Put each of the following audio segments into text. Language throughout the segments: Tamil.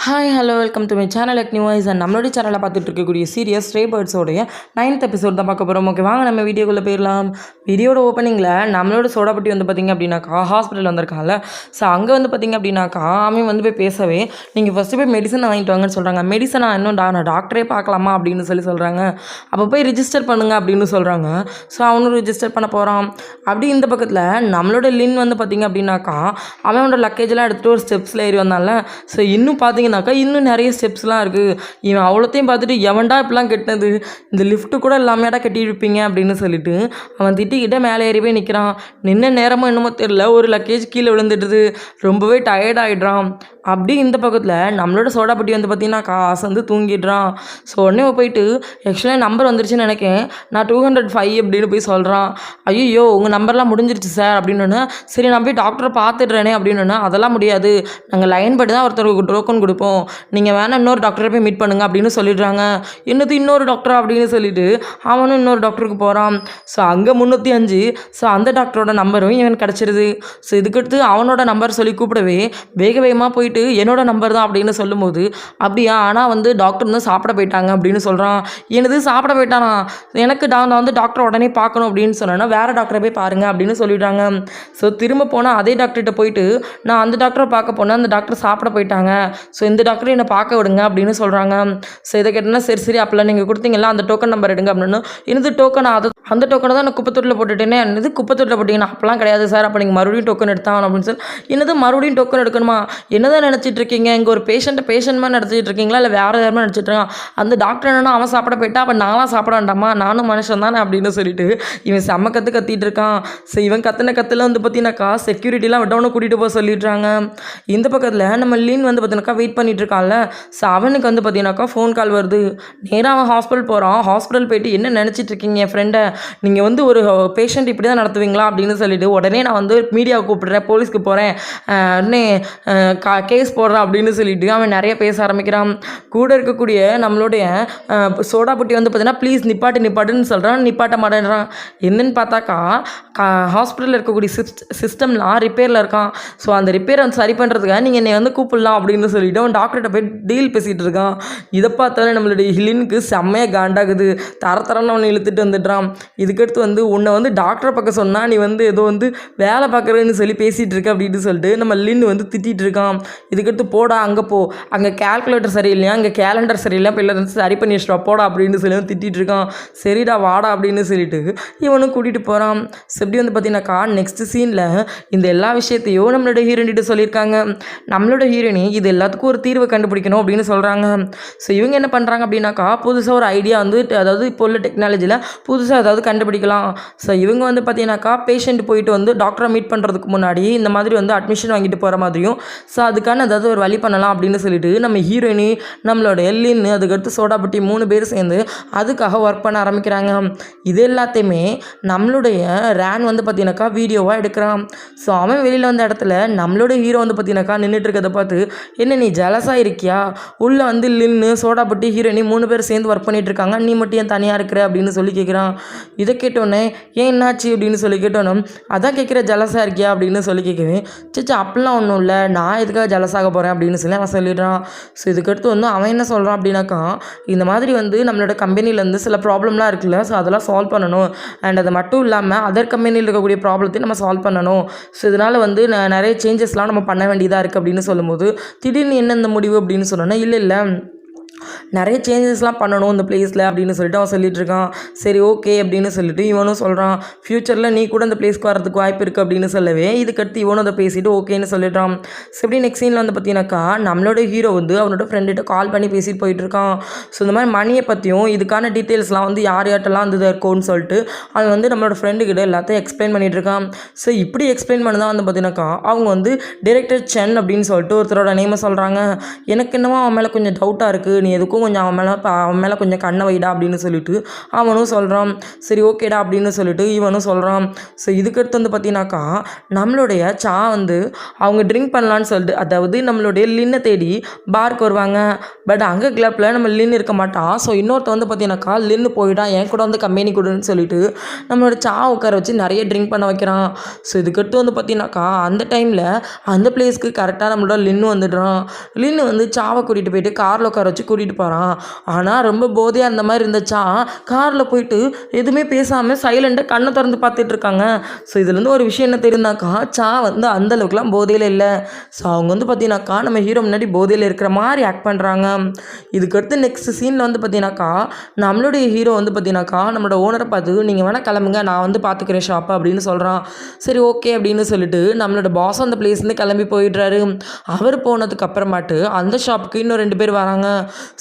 Hi hello welcome to my channel agni and நம்மளுடைய சேனலில் பார்த்துட்டு இருக்கக்கூடிய சீரியஸ் ஸ்ட்ரே பேர்ட்ஸோடைய 9th எபிசோட் தான் பார்க்க போகிறோம். ஓகே, வாங்க நம்ம வீடியோக்குள்ளே போயிடலாம். வீடியோட ஓப்பனிங்கில் நம்மளோட சோடாபட்டி வந்து பார்த்திங்க அப்படின்னாக்கா ஹாஸ்பிட்டல் வந்திருக்காங்கல்ல. ஸோ அங்கே வந்து பார்த்திங்க அப்படின்னாக்கா அவன் வந்து போய் பேசவே நீங்கள் ஃபஸ்ட்டு போய் மெடிசனை வாங்கிட்டு வாங்கன்னு சொல்கிறாங்க. மெடிசனா இன்னும் நான் டாக்டரே பார்க்கலாமா அப்படின்னு சொல்கிறாங்க. அப்போ போய் ரிஜிஸ்டர் பண்ணுங்க அப்படின்னு சொல்கிறாங்க. ஸோ அவனும் ரிஜிஸ்டர் பண்ண போகிறான். அப்படி இந்த பக்கத்தில் நம்மளோட லின் வந்து பார்த்திங்க அப்படின்னாக்கா அவனோட லக்கேஜெலாம் எடுத்துகிட்டு ஒரு ஸ்டெப்ஸில் ஏறி வந்தால. ஸோ இன்னும் பார்த்தீங்கன்னாக்கா இன்னும் நிறைய ஸ்டெப்ஸ்லாம் இருக்குது. இவன் அவ்வளோத்தையும் பார்த்துட்டு எவன்டா இப்படிலாம் கெட்டினது, இந்த லிஃப்ட்டு கூட இல்லாமையாடா கட்டியிருப்பீங்க அப்படின்னு சொல்லிட்டு அவன் திட்டிக்கிட்டே மேலே ஏறி போய் நிற்கிறான். நின்ன நேரமும் என்னமோ தெரில, ஒரு லக்கேஜ் கீழே விழுந்துடுது. ரொம்பவே டயர்ட் ஆகிடுறான். அப்படி இந்த பக்கத்தில் நம்மளோட சோடாபட்டி வந்து பார்த்திங்கன்னா காசு வந்து தூங்கிடுறான். ஸோ உடனே போயிட்டு ஆக்சுவலாக நம்பர் வந்துருச்சுன்னு நினைக்கேன், நான் 205 அப்படின்னு போய் சொல்கிறான். ஐயோ உங்கள் நம்பர்லாம் முடிஞ்சிருச்சு சார் அப்படின்னு. சரி நான் போய் டாக்டரை பார்த்துடுறேனே அப்படின்னு. அதெல்லாம் முடியாது, நாங்கள் லைன் படி தான் ஒருத்தருக்கு டோக்கன் கொடுப்போம், நீங்கள் வேணால் இன்னொரு டாக்டரை போய் மீட் பண்ணுங்க அப்படின்னு சொல்லிடுறாங்க. என்னது இன்னொரு டாக்டரா அப்படின்னு சொல்லிட்டு அவனும் இன்னொரு டாக்டருக்கு போகிறான். ஸோ அங்கே 305. ஸோ அந்த டாக்டரோட நம்பரும் இவன் கிடச்சிருது. ஸோ இதுக்கடுத்து அவனோட நம்பர் சொல்லி கூப்பிடவே வேக வேகமாக போயிட்டு என்னோட நம்பர் தான் அப்படின்னு சொல்லும்போது, அப்படியா, ஆனால் வந்து டாக்டர் வந்து சாப்பிட போயிட்டாங்க அப்படின்னு சொல்கிறான். எனது சாப்பிட போயிட்டானா, எனக்கு நான் வந்து டாக்டரை உடனே பார்க்கணும் அப்படின்னு சொன்னேன்னா வேறு டாக்டரை போய் பாருங்கள் அப்படின்னு சொல்லிட்டாங்க. ஸோ திரும்ப போனால் அதே டாக்டர்கிட்ட போயிட்டு நான் அந்த டாக்டரை பார்க்க போனேன், அந்த டாக்டர் சாப்பிட போயிட்டாங்க, ஸோ இந்த டாக்டரை என்னை பார்க்க விடுங்க அப்படின்னு சொல்கிறாங்க. ஸோ இதை கேட்டோன்னா சரி சரி அப்போல்லாம் நீங்கள் கொடுத்தீங்களா அந்த டோக்கன் நம்பர் எடுங்க அப்படின்னு. எனது டோக்கன் அந்த டோக்கனை தான் நான் குப்பத்தொட்டில் போட்டுட்டேனே. என்னது குப்பத்தொட்டில் போட்டிங்கன்னா அப்போலாம் கிடையாது சார், அப்போ நீங்கள் மறுபடியும் டோக்கன் எடுத்தாங்க அப்படின்னு சொல்லி. என்னது மறுபடியும் டோக்கன் எடுக்கணுமா, என்னதான் நினச்சிட்டு இருக்கீங்க, இங்கே ஒரு பேஷண்ட் மாதிரி நடத்திட்டு இருக்கீங்களா இல்லை வேறு யாருமே நினச்சிட்டு இருக்கான். அந்த டாக்டர் என்னன்னா அவன் சாப்பிட போயிட்டா அப்போ நான்லாம் சாப்பிட வேண்டாமா, நானும் மனுஷன் தானே அப்படின்னு சொல்லிட்டு இவன் செம்ம கத்திட்டு இருக்கான். ஸோ இவன் கத்தில் வந்து பார்த்தீங்கன்னாக்கா செக்யூரிட்டிலாம் விட்டவனை கூட்டிகிட்டு போக சொல்லிடுறாங்க. இந்த பக்கத்தில் நம்ம லீன் வந்து பார்த்தீங்கன்னாக்கா வெயிட் பண்ணிட்டு இருக்கான்ல. ஸோ அவனுக்கு வந்து பார்த்தீங்கன்னாக்கா ஃபோன் கால் வருது. நேராக அவன் ஹாஸ்பிட்டல் போகிறான். ஹாஸ்பிட்டல் போயிட்டு என்ன நினச்சிட்டு இருக்கீங்க என் ஃப்ரெண்டை, நீங்கள் வந்து ஒரு பேஷண்ட் இப்படி தான் நடத்துவீங்களா அப்படின்னு சொல்லிட்டு உடனே நான் வந்து மீடியாவை கூப்பிடுறேன், போலீஸ்க்கு போகிறேன், உடனே கேஸ் போடுறான் அப்படின்னு சொல்லிட்டு அவன் நிறைய பேச ஆரம்பிக்கிறான். கூட இருக்கக்கூடிய நம்மளுடைய சோடாபுட்டி வந்து பார்த்தீங்கன்னா ப்ளீஸ் நிப்பாட்டுன்னு சொல்கிறான். நிப்பாட்ட மாட்டேன்றான். என்னன்னு பார்த்தாக்கா ஹாஸ்பிட்டலில் இருக்கக்கூடிய சிஸ்டம்லாம் ரிப்பேரில் இருக்கான். ஸோ அந்த ரிப்பேரை வந்து சரி பண்ணுறதுக்காக நீங்கள் என்னை வந்து கூப்பிடலாம் அப்படின்னு சொல்லிட்டு அவன் டாக்டர்கிட்ட போய் டீல் பேசிகிட்டு இருக்கான். இதை பார்த்தாலே நம்மளுடைய ஹிலினுக்கு செம்மையாக காண்டாகுது. தரன்னு அவனை இழுத்துட்டு வந்துடுறான். இதுக்கடுத்து வந்து உன்னை வந்து டாக்டரை பார்க்க சொன்னால் நீ வந்து ஏதோ வந்து வேலை பார்க்குறேன்னு சொல்லி பேசிகிட்டு இருக்க அப்படின்னு சொல்லிட்டு நம்ம லின் வந்து திட்டிகிட்டு இருக்கான். இதுக்கடுத்து போடா அங்கே போ, அங்கே கேல்குலேட்டர் சரியில்லையா, அங்கே கேலண்டர் சரியில்லையா, இப்போ இல்லை சரி பண்ணி வச்சுட்டா போடா அப்படின்னு சொல்லி திட்டிகிட்டு இருக்கான். சரிடா வாடா அப்படின்னு சொல்லிட்டு இவனும் கூட்டிகிட்டு போகிறான். ஸோ எப்படி வந்து பார்த்தீங்கன்னாக்கா நெக்ஸ்ட் சீனில் இந்த எல்லா விஷயத்தையும் நம்மளோட ஹீரோயின்கிட்ட சொல்லியிருக்காங்க. நம்மளோட ஹீரோயினி இது எல்லாத்துக்கும் ஒரு தீர்வு கண்டுபிடிக்கணும் அப்படின்னு சொல்கிறாங்க. ஸோ இவங்க என்ன பண்ணுறாங்க அப்படின்னாக்கா புதுசாக ஒரு ஐடியா வந்து, அதாவது இப்போ உள்ள டெக்னாலஜியில் புதுசாக ஏதாவது கண்டுபிடிக்கலாம். ஸோ இவங்க வந்து பார்த்தீங்கன்னாக்கா பேஷண்ட் போயிட்டு வந்து டாக்டரை மீட் பண்ணுறதுக்கு முன்னாடி இந்த மாதிரி வந்து அட்மிஷன் வாங்கிட்டு போகிற மாதிரியும், ஸோ அதுக்கான ஏதாவது ஒரு வழி பண்ணலாம் அப்படின்னு சொல்லிட்டு நம்ம ஹீரோயினி நம்மளோட எல்லின்னு அதுக்கடுத்து சோடாபட்டி 3 பேர் சேர்ந்து அதுக்காக ஒர்க் பண்ண ஆரம்பிக்கிறாங்க. இது எல்லாத்தையுமே நம்மளுடைய ரேன் வந்து பார்த்தீங்கன்னாக்கா வீடியோவாக எடுக்கிறான். ஸோ அவன் வெளியில் வந்த இடத்துல நம்மளோட ஹீரோ வந்து பார்த்தீங்கன்னாக்கா நின்றுட்டு இருக்கிறத பார்த்து, என்ன நீ ஜலஸாக இருக்கியா, உள்ளே வந்து லின்னு சோடாபட்டி ஹீரோயினி 3 பேர் சேர்ந்து ஒர்க் பண்ணிட்டு இருக்காங்க, நீ மட்டும் ஏன் தனியாக இருக்கிற அப்படின்னு சொல்லி கேட்குறான். இதை கேட்டோன்னே ஏன் என்னாச்சு அப்படின்னு சொல்லி கேட்டோன்னே அதான் கேட்குற ஜலஸாக இருக்கியா அப்படின்னு சொல்லி கேட்குவேன். சேச்சா அப்படிலாம் ஒன்றும் இல்லை, நான் எதுக்காக ஜலஸாக போகிறேன் அப்படின்னு சொல்லி அவன் சொல்லிடுறான். ஸோ இதுக்கடுத்து வந்து அவன் என்ன சொல்கிறான் அப்படின்னாக்கா, இந்த மாதிரி வந்து நம்மளோட கம்பெனிலேருந்து சில ப்ராப்ளம்லாம் இருக்குல்ல, ஸோ அதெல்லாம் சால்வ் பண்ணணும். அண்ட் அது மட்டும் இல்லாமல் அதர் கம்பெனியில் இருக்கக்கூடிய ப்ராப்ளத்தையும் நம்ம சால்வ் பண்ணணும். ஸோ இதனால் வந்து நிறைய சேஞ்சஸ்லாம் நம்ம பண்ண வேண்டியதாக இருக்குது அப்படின்னு சொல்லும்போது, திடீர்னு என்ன இந்த முடிவு அப்படின்னு சொன்னோன்னா, இல்லை நிறைய சேஞ்சஸ்லாம் பண்ணணும் இந்த பிளேஸில் அப்படின்னு சொல்லிட்டு அவன் சொல்லிட்டு இருக்கான். சரி ஓகே அப்படின்னு சொல்லிட்டு இவனும் சொல்கிறான், ஃப்யூச்சரில் நீ கூட இந்த பிளேஸ்க்கு வரதுக்கு வாய்ப்பு இருக்குது அப்படின்னு சொல்லவே இதுக்கடுத்து இவனும் அதை பேசிட்டு ஓகேன்னு சொல்லிடுறான். ஸோ எப்படி நெக்ஸ்ட் சீனில் வந்து பார்த்தீங்கன்னாக்கா நம்மளோட ஹீரோ வந்து அவனோட ஃப்ரெண்டுகிட்ட கால் பண்ணி பேசிட்டு போயிட்டுருக்கான். ஸோ இந்த மாதிரி மணியை பற்றியும் இதுக்கான டீட்டெயில்ஸ்லாம் வந்து யார்கிட்டலாம் வந்து இருக்கும்னு சொல்லிட்டு அவன் வந்து நம்மளோட ஃப்ரெண்டுக்கிட்ட எல்லாத்தையும் எக்ஸ்பிளைன் பண்ணிகிட்டு இருக்கான். ஸோ இப்படி எக்ஸ்பிளைன் பண்ணதான் வந்து பார்த்தீங்கன்னாக்கா அவங்க வந்து டைரக்டர் சென் அப்படின்னு சொல்லிட்டு ஒருத்தரோட நேமை சொல்கிறாங்க. எனக்கு என்னமோ அவன் மேலே கொஞ்சம் டவுட்டாக இருக்குது, நீ எதுக்கும் கொஞ்சம் அவன் மேலே கொஞ்சம் கண்ணை வைடா அப்படின்னு சொல்லிட்டு அவனும் சொல்கிறான். சரி ஓகேடா அப்படின்னு சொல்லிட்டு இவனும் சொல்கிறான். ஸோ இதுக்கடுத்து வந்து பார்த்தீங்கன்னாக்கா நம்மளுடைய வந்து அவங்க ட்ரிங்க் பண்ணலான்னு சொல்லிட்டு, அதாவது நம்மளுடைய லின்னை தேடி பார்க்கு வருவாங்க. பட் அங்கே கிளப்பில் நம்ம லின் இருக்க மாட்டான். ஸோ இன்னொருத்த வந்து பார்த்தீங்கன்னாக்கா லின்னு போயிட்டான், என் கூட வந்து கம்பெனி கொடுன்னு சொல்லிட்டு நம்மளோட உட்கார வச்சு நிறைய ட்ரிங்க் பண்ண வைக்கிறான். ஸோ இதுக்கடுத்து வந்து பார்த்தீங்கன்னாக்கா அந்த டைமில் அந்த பிளேஸ்க்கு கரெக்டாக நம்மளோட லின்னு வந்துடுறான். லின்னு வந்து கூட்டிகிட்டு போயிட்டு காரில் உட்கார வச்சு கூட்டிகிட்டு போகிறான். ஆனால் ரொம்ப போதையாக இருந்த மாதிரி இருந்துச்சா காரில் போயிட்டு எதுவுமே பேசாமல் சைலண்டாக கண்ணை திறந்து பார்த்துட்டு இருக்காங்க. ஸோ இதுலேருந்து ஒரு விஷயம் என்ன தெரியுந்தாக்கா வந்து அந்தளவுக்குலாம் போதையில் இல்லை. ஸோ அவங்க வந்து பார்த்தீங்கன்னாக்கா நம்ம ஹீரோ முன்னாடி போதையில் இருக்கிற மாதிரி ஆக்ட் பண்ணுறாங்க. இதுக்கடுத்து நெக்ஸ்ட் சீனில் வந்து பார்த்தீங்கன்னாக்கா நம்மளுடைய ஹீரோ வந்து பார்த்தீங்கன்னாக்கா நம்மளோட ஓனரை பார்த்து நீங்கள் வேணால் கிளம்புங்க, நான் வந்து பார்த்துக்கிறேன் ஷாப்பை அப்படின்னு சொல்கிறான். சரி ஓகே அப்படின்னு சொல்லிட்டு நம்மளோட பாஸ் அந்த பிளேஸ்லேருந்து கிளம்பி போயிடுறாரு. அவர் போனதுக்கு அப்புறமாட்டு அந்த ஷாப்புக்கு இன்னும் 2 பேர் வராங்க.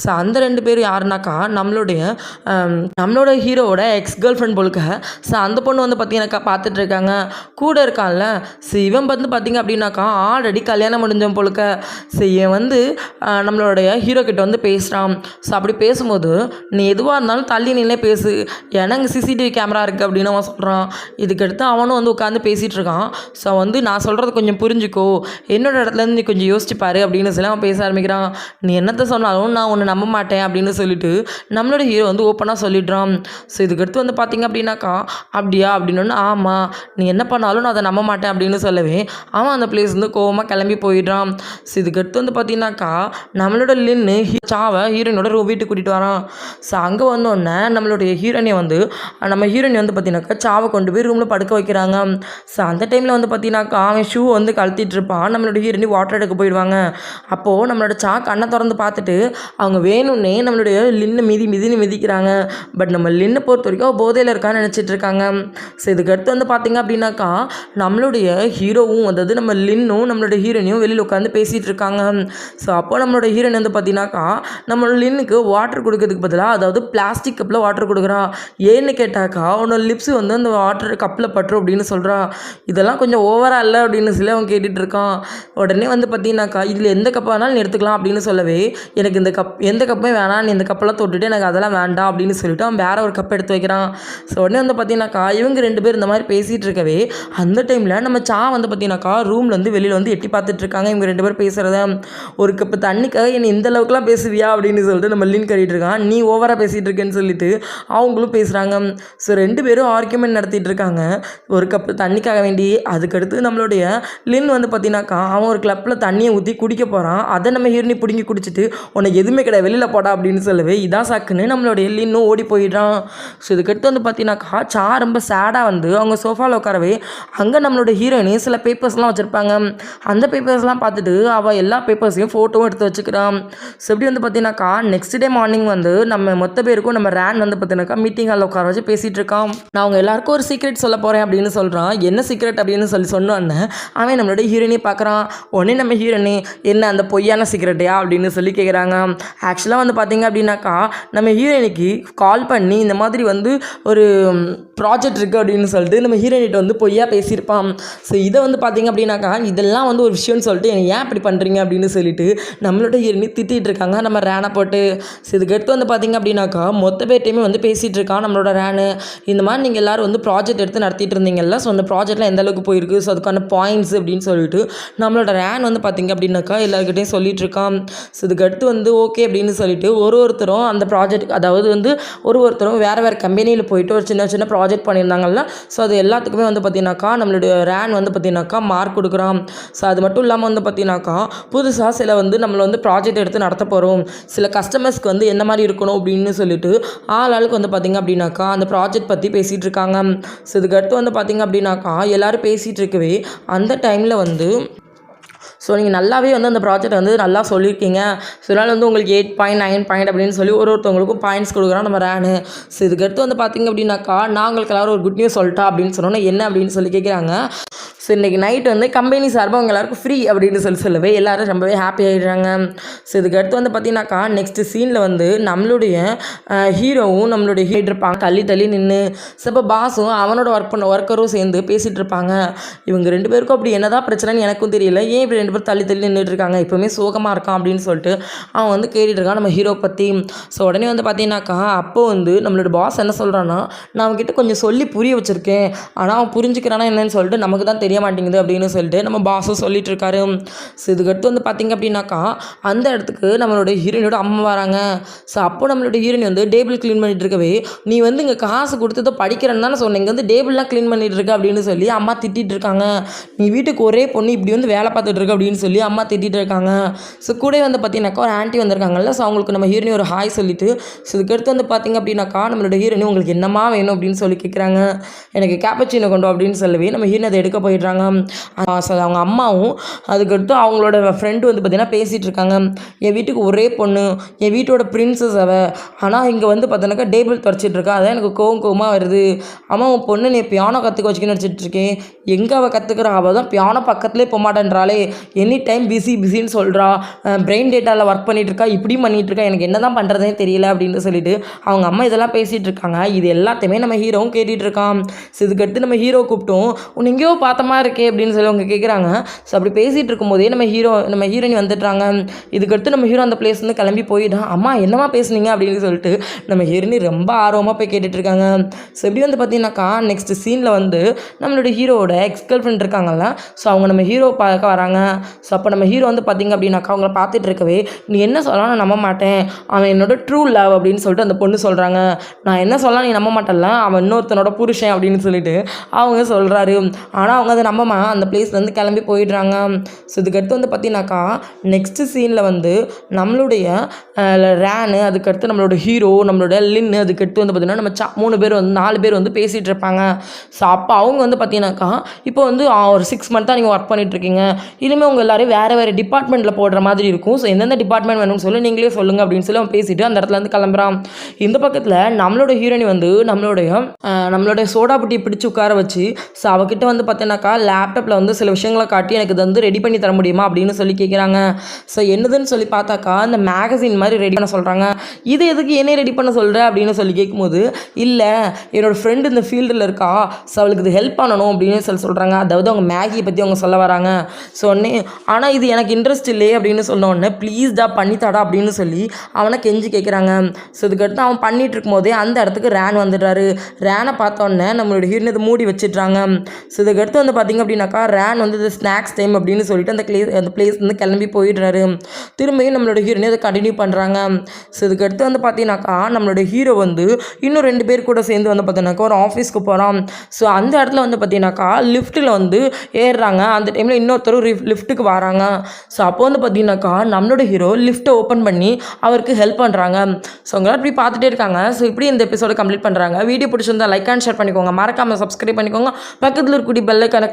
ஸோ அந்த 2 பேர் யாருனாக்கா நம்மளோட ஹீரோவோட எக்ஸ் கேர்ள் ஃப்ரெண்ட் போலுக்க. ஸோ அந்த பொண்ணு வந்து பார்த்தீங்கன்னாக்கா பார்த்துட்டு இருக்காங்க. கூட இருக்கான்ல ஸோ இவன் வந்து பார்த்தீங்க அப்படின்னாக்கா ஆல்ரெடி கல்யாணம் முடிஞ்சவன் போலுக்க. ஸோ இவன் வந்து நம்மளுடைய ஹீரோ கிட்ட வந்து பேசுகிறான். ஸோ அப்படி பேசும்போது நீ எதுவாக இருந்தாலும் தள்ளி நின்னே பேசு, ஏன்னா இங்கே சிசிடிவி கேமரா இருக்குது அப்படின்னு அவன் சொல்கிறான். இதுக்கடுத்து அவனும் வந்து உட்காந்து பேசிகிட்டு இருக்கான். ஸோ வந்து நான் சொல்கிறது கொஞ்சம் புரிஞ்சுக்கோ, என்னோட இடத்துலேருந்து நீ கொஞ்சம் யோசிச்சுப்பாரு அப்படின்னு சொல்லி அவன் பேச ஆரம்பிக்கிறான். நீ என்னத்தை சொன்னாலும் நான் ஒன்று நம்ப மாட்டேன் அப்படின்னு சொல்லிட்டு நம்மளோட ஹீரோ வந்து ஓப்பனாக சொல்லிடுறான். ஸோ இதுக்கடுத்து வந்து பார்த்தீங்க அப்படின்னாக்கா அப்படியா அப்படின்னு, ஆமாம் நீ என்ன பண்ணாலும் நான் அதை நம்ப மாட்டேன் அப்படின்னு சொல்லவே அவன் அந்த பிளேஸ் வந்து கோவமாக கிளம்பி போயிடுறான். ஸோ இதுக்கடுத்து வந்து பார்த்தீங்கன்னாக்கா நம்மளோட லின்னு ஹீரோயினோட வீட்டுக்கு கூட்டிகிட்டு வரான். ஸோ அங்கே வந்தோடனே நம்மளுடைய ஹீரோயினை வந்து பார்த்தீங்கன்னாக்கா கொண்டு போய் ரூமில் படுக்க வைக்கிறாங்க. ஸோ அந்த டைமில் வந்து பார்த்தீங்கன்னாக்கா அவன் ஷூ வந்து கழட்டிட்டு இருப்பான். நம்மளோட ஹீரோயினி வாட்டர் எடுக்க போயிடுவாங்க. அப்போது நம்மளோட கண்ணை திறந்து பார்த்துட்டு அவங்க வேணும்னே நம்மளுடைய லின்னு மிதிக்கிறாங்க. பட் நம்ம லின்னை பொறுத்த வரைக்கும் போதையில் இருக்கான்னு நினச்சிட்டு இருக்காங்க. ஸோ இதுக்கடுத்து வந்து பார்த்தீங்க அப்படின்னாக்கா நம்மளுடைய ஹீரோவும் அதாவது நம்ம லின்னும் நம்மளோட ஹீரோயினியும் வெளியில் உட்காந்து பேசிகிட்டு இருக்காங்க. ஸோ அப்போ நம்மளோட ஹீரோயின் வந்து பார்த்தீங்கன்னாக்கா நம்மளோட லின்னுக்கு வாட்டர் கொடுக்கறதுக்கு பதிலாக அதாவது பிளாஸ்டிக் கப்பில் வாட்டர் கொடுக்குறா. ஏன்னு கேட்டாக்கா அவனோட லிப்ஸ் வந்து அந்த வாட்டர் கப்பில் பட்டுரும் அப்படின்னு சொல்கிறா. இதெல்லாம் கொஞ்சம் ஓவராக இல்லை அப்படின்னு சொல்லி அவன் கேட்டுட்டு இருக்கான். உடனே வந்து பார்த்தீங்கன்னாக்கா இதில் எந்த கப் வேணாலும் எடுத்துக்கலாம் அப்படின்னு சொல்லவே எனக்கு இந்த எந்த கப்புமே வேணாம், நீ இந்த கப்பெல்லாம் தொட்டுட்டு எனக்கு அதெல்லாம் வேண்டாம் அப்படின்னு சொல்லிட்டு அவன் வேற ஒரு கப் எடுத்து வைக்கிறான். ஸோ உடனே வந்து பார்த்தீங்கன்னாக்கா இவங்க 2 பேர் இந்த மாதிரி பேசிகிட்டு இருக்கவே அந்த டைமில் நம்ம வந்து பார்த்தீங்கன்னாக்கா ரூம்லேருந்து வெளியில் வந்து எட்டி பார்த்துட்டு இருக்காங்க. இவங்க 2 பேர் பேசுகிறத ஒரு கப்பு தண்ணிக்காக என்னை இந்த அளவுக்குலாம் பேசுவியா அப்படின்னு சொல்லிட்டு நம்ம லின் கறிட்டு இருக்கான். நீ ஓவராக பேசிகிட்டு இருக்கேன்னு சொல்லிட்டு அவங்களும் பேசுகிறாங்க. ஸோ 2 பேரும் ஆர்கியூமெண்ட் நடத்திட்டு இருக்காங்க ஒரு கப்பு தண்ணிக்காக வேண்டி. அதுக்கடுத்து நம்மளுடைய லின் வந்து பார்த்தீங்கன்னாக்கா அவன் ஒரு கிளப்பில் தண்ணியை ஊற்றி குடிக்க போகிறான். அதை நம்ம ஹீரோனி பிடுங்கி குடிச்சிட்டு உனக்கு எதுவுமே கிடையாது வெளியில் போடா அப்படின்னு சொல்லவே இதான் சாக்குன்னு நம்மளுடைய லின்னும் ஓடி போயிடுறான். ஸோ இதுக்கடுத்து வந்து பார்த்தீங்கன்னாக்கா ரொம்ப சேடாக வந்து அவங்க சோஃபாவில் உட்காரவே அங்கே நம்மளோட ஹீரோயினி சில பேப்பர்ஸ்லாம் வச்சுருப்பாங்க. அந்த பேப்பர்ஸ்லாம் பார்த்துட்டு அவள் எல்லா பேப்பர்ஸையும் ஃபோட்டோவும் எடுத்து வச்சுக்கிறான். ஸோ எப்படி வந்து பார்த்தீங்கன்னாக்கா நெக்ஸ்ட் டே மார்னிங் வந்து நம்ம மொத்த பேருக்கும் நம்ம ரேன் வந்து பார்த்தீங்கன்னாக்கா மீட்டிங் ஹாலில் உட்கார வச்சு பேசிகிட்டு இருக்கான். நான் அவங்க எல்லாருக்கும் ஒரு சீக்ரெட் சொல்ல போகிறேன் அப்படின்னு சொல்கிறான். என்ன சீக்ரெட் அப்படின்னு சொன்னோன்னே அவன் நம்மளோட ஹீரோயினி பார்க்குறான். உடனே நம்ம ஹீரோயினி என்ன அந்த பொய்யான சீக்ரெட்டையா அப்படின்னு சொல்லி கேட்குறாங்க. ஆக்சுவலாக வந்து பார்த்தீங்க அப்படின்னாக்கா நம்ம ஹீரோயினிக்கு கால் பண்ணி இந்த மாதிரி வந்து ஒரு ப்ராஜெக்ட் இருக்குது அப்படின்னு சொல்லிட்டு நம்ம ஹீரோயினிட்ட வந்து பொய்யா பேசியிருப்பான். ஸோ இதை வந்து பார்த்தீங்க அப்படின்னாக்கா இதெல்லாம் வந்து ஒரு விஷயம்னு சொல்லிட்டு ஏன் இப்படி பண்ணுறீங்க அப்படின்னு சொல்லிட்டு நம்மளோட ஹீரோயினி திட்டிகிட்டு இருக்காங்க நம்ம ரேனை போட்டு. ஸோ இதுக்கடுத்து வந்து பார்த்தீங்க அப்படின்னாக்கா மொத்த பேர்ட்டையுமே வந்து பேசிகிட்டு இருக்கான் நம்மளோட ரேனு. இந்த மாதிரி நீங்கள் எல்லோரும் வந்து ப்ராஜெக்ட் எடுத்து நடத்திட்டு இருந்தீங்கல்ல, ஸோ அந்த ப்ராஜெக்ட்லாம் எந்த அளவுக்கு போயிருக்கு, ஸோ அதுக்கான பாயிண்ட்ஸ் அப்படின்னு சொல்லிட்டு நம்மளோட ரேன் வந்து பார்த்தீங்க அப்படின்னாக்கா எல்லாருக்கிட்டையும் சொல்லிட்டு இருக்கான். ஸோ இதுக்கடுத்து வந்து ஓகே அப்படின்னு சொல்லிட்டு ஒருத்தரும் அந்த ப்ராஜெக்ட் அதாவது வந்து ஒருத்தரும் வேறு கம்பெனியில் போயிட்டு ஒரு சின்ன ப்ராஜெக்ட் பண்ணியிருந்தாங்கல்ல, ஸோ அது எல்லாத்துக்குமே வந்து பார்த்தீங்கன்னாக்கா நம்மளுடைய ரேன் வந்து பார்த்தீங்கன்னாக்கா மார்க் கொடுக்குறான். ஸோ அது மட்டும் இல்லாமல் வந்து பார்த்தீங்கன்னாக்கா புதுசாக சில வந்து நம்மளை வந்து ப்ராஜெக்ட் எடுத்து நடத்த போகிறோம், சில கஸ்டமர்ஸ்க்கு வந்து என்ன மாதிரி இருக்கணும் அப்படின்னு சொல்லிட்டு ஆளுக்கு வந்து பார்த்திங்க அப்படின்னாக்கா அந்த ப்ராஜெக்ட் பற்றி பேசிகிட்டு இருக்காங்க. ஸோ இதுக்கடுத்து வந்து பார்த்திங்க அப்படின்னாக்கா எல்லோரும் பேசிகிட்டு இருக்கவே அந்த டைமில் வந்து ஸோ நீங்கள் நல்லாவே வந்து அந்த ப்ராஜெக்ட் வந்து நல்லா சொல்லியிருக்கீங்க. ஸோ இதனால் வந்து உங்களுக்கு 8.9 பாயிண்ட் அப்படின்னு சொல்லி ஒருத்தவங்களுக்கும் பாயிண்ட்ஸ் கொடுக்குறோம் நம்ம ரேனு. ஸோ இதுக்கடுத்து வந்து பார்த்திங்க அப்படின்னாக்கா நான் உங்களுக்கு எல்லோரும் ஒரு குட் நியூஸ் சொல்லிட்டா அப்படின்னு சொன்னோன்னா என்ன அப்படின்னு சொல்லி கேட்குறாங்க. ஸோ இன்றைக்கி நைட் வந்து கம்பெனி சார்பாக அவங்க எல்லாருக்கும் ஃப்ரீ அப்படின்னு சொல்லவே எல்லோரும் ரொம்பவே ஹாப்பி ஆகிடுறாங்க. ஸோ இதுக்கடுத்து வந்து பார்த்தீங்கன்னாக்கா நெக்ஸ்ட் சீனில் வந்து நம்மளுடைய ஹீரோவும் நம்மளுடைய ஹீட் இருப்பாங்க தள்ளி நின்று. ஸோ இப்போ பாஸும் அவனோட ஒர்க்கரும் சேர்ந்து பேசிகிட்டு இருப்பாங்க. இவங்க 2 பேருக்கும் அப்படி என்னதான் பிரச்சனைன்னு எனக்கும் தெரியல, ஏன் இப்படி 2 பேரும் தள்ளி தள்ளி நின்றுட்டு இருக்காங்க. இப்போவுமே சோகமாக இருக்கான் அப்படின்னு சொல்லிட்டு அவன் வந்து கேட்டுட்டு இருக்கான் நம்ம ஹீரோ பற்றி. ஸோ உடனே வந்து பார்த்தீங்கன்னாக்கா அப்போ வந்து நம்மளோட பாஸ் என்ன சொல்கிறான்னா, நான் அவன்கிட்ட கொஞ்சம் சொல்லி புரிய வச்சுருக்கேன், ஆனால் அவன் புரிஞ்சுக்கிறானா என்னன்னு சொல்லிட்டு நமக்கு தான் தெரிய மாட்டேங்குது அப்படின்னு சொல்லிட்டு நம்ம பாஸும் சொல்லிட்டு இருக்காரு. ஸோ இதுக்கடுத்து வந்து பார்த்திங்க அப்படின்னாக்கா அந்த இடத்துக்கு நம்மளோட ஹீரோயினோட அம்மா வராங்க. ஸோ அப்போ நம்மளோட ஹீரோயின் வந்து டேபிள் க்ளீன் பண்ணிட்டு இருக்கவே, நீ வந்து இங்கே காசு கொடுத்ததை படிக்கிறேன்னு தானே சொன்னேன், இங்கே வந்து டேபிள்லாம் க்ளீன் பண்ணிட்டு இருக்க அப்படின்னு சொல்லி அம்மா திட்டிகிட்டு இருக்காங்க. நீ வீட்டுக்கு ஒரே பொண்ணு இப்படி வந்து வேலை பார்த்துட்டு இருக்க அப்படின்னு சொல்லி அம்மா திட்டிகிட்டு இருக்காங்க. ஸோ கூட வந்து பார்த்தீங்கன்னாக்கா ஒரு ஆண்டி வந்திருக்காங்கல்ல, ஸோ அவங்களுக்கு நம்ம ஹீரோயின் ஒரு ஹாய் சொல்லிட்டு, ஸோ இதுக்கடுத்து வந்து பார்த்திங்க அப்படின்னாக்கா நம்மளோட ஹீரோயின் உங்களுக்கு என்னமா வேணும் அப்படின்னு சொல்லி கேட்குறாங்க. எனக்கு கேப்பச்சினோ கொண்டு அப்படின்னு சொல்லவே நம்ம ஹீரோயின் அதை எடுக்க போயிடுறாங்க. ஸோ அவங்க அம்மாவும் அதுக்கடுத்து அவங்களோட ஃப்ரெண்டு வந்து பார்த்திங்கன்னா பேசிகிட்டு இருக்காங்க. என் வீட்டுக்கு ஒரே பொண்ணு, என் வீட்டோட பிரின்சஸ் ஆனால் இங்கே வந்து பார்த்தோன்னாக்கா டேபிள் துடைச்சிட்டு இருக்கா, அதான் எனக்கு கோவமாக வருது. அம்மா உன் பொண்ணு நீ பியானோ கற்றுக்க வச்சுக்கின்னு வச்சுட்ருக்கேன், எங்கே அவள் கற்றுக்குறா, அவள் தான் பியானோ பக்கத்துலேயே போக மாட்டேன்றாளே, எனி டைம் பிஸின்னு சொல்கிறா, பிரெயின் டேட்டாவில் ஒர்க் பண்ணிகிட்ருக்கா, இப்படியும் பண்ணிகிட்ருக்கா, எனக்கு என்ன தான் பண்ணுறதே தெரியல அப்படின்னு சொல்லிட்டு அவங்க அம்மா இதெல்லாம் பேசிகிட்டு இருக்காங்க. இது எல்லாத்தையுமே நம்ம ஹீரோவும் கேட்டுட்டு இருக்கான். ஸோ இதுக்கடுத்து நம்ம ஹீரோ கூப்பிட்டோம், உன்னை எங்கேயோ பார்த்தமா இருக்கே அப்படின்னு சொல்லி அவங்க கேட்குறாங்க. ஸோ அப்படி பேசிகிட்டு இருக்கும்போதே நம்ம ஹீரோயின் வந்துடுறாங்க. இதுக்கடுத்து நம்ம ஹீரோ அந்த பிளேஸ்லேருந்து கிளம்பி போயிட்டான். அம்மா என்னமா பேசுனீங்க அப்படின்னு சொல்லிட்டு நம்ம ஹீரோயின் ரொம்ப ஆர்வமாக போய் கேட்டுட்டு இருக்காங்க. ஸோ எப்படி வந்து பார்த்தீங்கன்னாக்கா நெக்ஸ்ட் சீனில் வந்து நம்மளோட ஹீரோவோட எக்ஸ் கேர்ள் ஃப்ரெண்ட் இருக்காங்கல்ல, ஸோ அவங்க நம்ம ஹீரோ பார்க்க வராங்க. ஸோ அப்போ நம்ம ஹீரோ வந்து பார்த்திங்க அப்படின்னாக்கா அவங்கள பார்த்துட்டு இருக்கவே, நீ என்ன சொல்லலாம் நான் நம்ப மாட்டேன், அவன் என்னோட ட்ரூ லவ் அப்படின்னு சொல்லிட்டு அந்த பொண்ணு சொல்கிறாங்க. நான் என்ன சொல்லலாம் நீ நம்ப மாட்டேன்ல, அவன் இன்னொருத்தனோட புருஷன் அப்படின்னு சொல்லிட்டு அவங்க சொல்கிறாரு. ஆனால் அவங்க அதை நம்பமா அந்த பிளேஸ்லேருந்து கிளம்பி போயிடுறாங்க. ஸோ இதுக்கடுத்து வந்து பார்த்தீங்கன்னாக்கா நெக்ஸ்ட் சீனில் வந்து நம்மளுடைய ரேனு, அதுக்கடுத்து நம்மளோட ஹீரோ, நம்மளோட லின்னு, அதுக்கடுத்து வந்து பார்த்திங்கன்னா நம்ம 4 பேர் வந்து பேசிகிட்டு இருப்பாங்க. ஸோ அப்போ அவங்க வந்து பார்த்தீங்கன்னாக்கா இப்போ வந்து ஒரு 6 மந்த் தான் நீங்கள் ஒர்க் பண்ணிகிட்ருக்கீங்க, இனிமேல் உங்கள் எல்லோரும் வேறு டிபார்ட்மெண்ட்டில் போடுற மாதிரி இருக்கும், ஸோ எந்தெந்த டிபார்ட்மெண்ட் வேணும்னு சொல்லி நீங்களே சொல்லுங்கள் அப்படின்னு சொல்லி அவன் பேசிவிட்டு அந்த இடத்துல இருந்து கிளம்புறான். இந்த பக்கத்தில் நம்மளோட ஹீரோயின் வந்து நம்மளுடைய சோடா புட்டியை பிடிச்சி உட்கார வச்சு, ஸோ அவகிட்ட வந்து பார்த்தீங்கன்னாக்கா லேப்டாப்பில் வந்து சில விஷயங்களை காட்டி எனக்கு இது வந்து ரெடி பண்ணி தர முடியுமா அப்படின்னு சொல்லி கேட்குறாங்க. ஸோ என்னதுன்னு சொல்லி பார்த்தாக்கா இந்த மேகசின் மாதிரி ரெடி பண்ண சொல்கிறாங்க. இது எதுக்கு என்ன ரெடி பண்ண சொல்கிற அப்படின்னு சொல்லி கேட்கும்போது, இல்லை என்னோடய ஃப்ரெண்டு இந்த ஃபீல்டில் இருக்கா, ஸோ அவளுக்கு இது ஹெல்ப் பண்ணணும் அப்படின்னு சொல்கிறாங்க. அதாவது அவங்க மேகியை பற்றி அவங்க சொல்ல வராங்க. ஸோ உடனே ஆனால் இது எனக்கு இன்ட்ரெஸ்ட் இல்லையே அப்படின்னு சொன்ன உடனே ப்ளீஸ்டா பண்ணித்தாடா அப்படின்னு சொல்லி அவனை கெஞ்சி கேட்குறாங்க. ஸோ இதுக்கடுத்து அவன் பண்ணிகிட்டு இருக்கும்போதே அந்த இடத்துக்கு ரேன் வந்துடுறாரு. ரேனை பார்த்தோன்னே நம்மளோட ஹீரோயின் இதை மூடி வச்சிட்றாங்க. ஸோ இதுக்கடுத்து வந்து பார்த்திங்க அப்படின்னாக்கா ரேன் வந்து இது ஸ்நாக்ஸ் டைம் அப்படின்னு சொல்லிட்டு அந்த பிளேஸ் வந்து கிளம்பி போயிடுறாரு. திரும்பியும் நம்மளோட ஹீரோயின் அதை கண்டினியூ பண்ணுறாங்க. ஸோ இதுக்கடுத்து வந்து பார்த்தீங்கன்னாக்கா நம்மளோட ஹீரோ வந்து இன்னும் 2 பேர் கூட சேர்ந்து வந்து பார்த்தீங்கன்னாக்கா ஒரு ஆஃபீஸ்க்கு போகிறான். ஸோ அந்த இடத்துல வந்து பார்த்தீங்கன்னாக்கா லிஃப்ட்டில் வந்து ஏறுறாங்க. அந்த டைமில் இன்னொருத்தரும் லிஃப்ட்டுக்கு வராங்க. ஸோ அப்போ வந்து பார்த்தீங்கன்னாக்கா நம்மளோட ஹீரோ லிஃப்ட்டை ஓப்பன் பண்ணி அவருக்கு ஹெல்ப் பண்ணுறாங்க. ஸோ அவங்களாம் இப்படி பார்த்துட்டே இருக்காங்க. ஸோ இப்படி இந்த எபிசோட கம்ப்ளீட் பண்ணுறாங்க. வீடியோ பிடிச்சிருந்தா லைக் அண்ட் ஷேர் பண்ணிக்கோங்க, மறக்காமல் சப்ஸ்கிரைப் பண்ணிக்கோங்க, பக்கத்தில் இருக்கக்கூடிய பெல் ஐகானை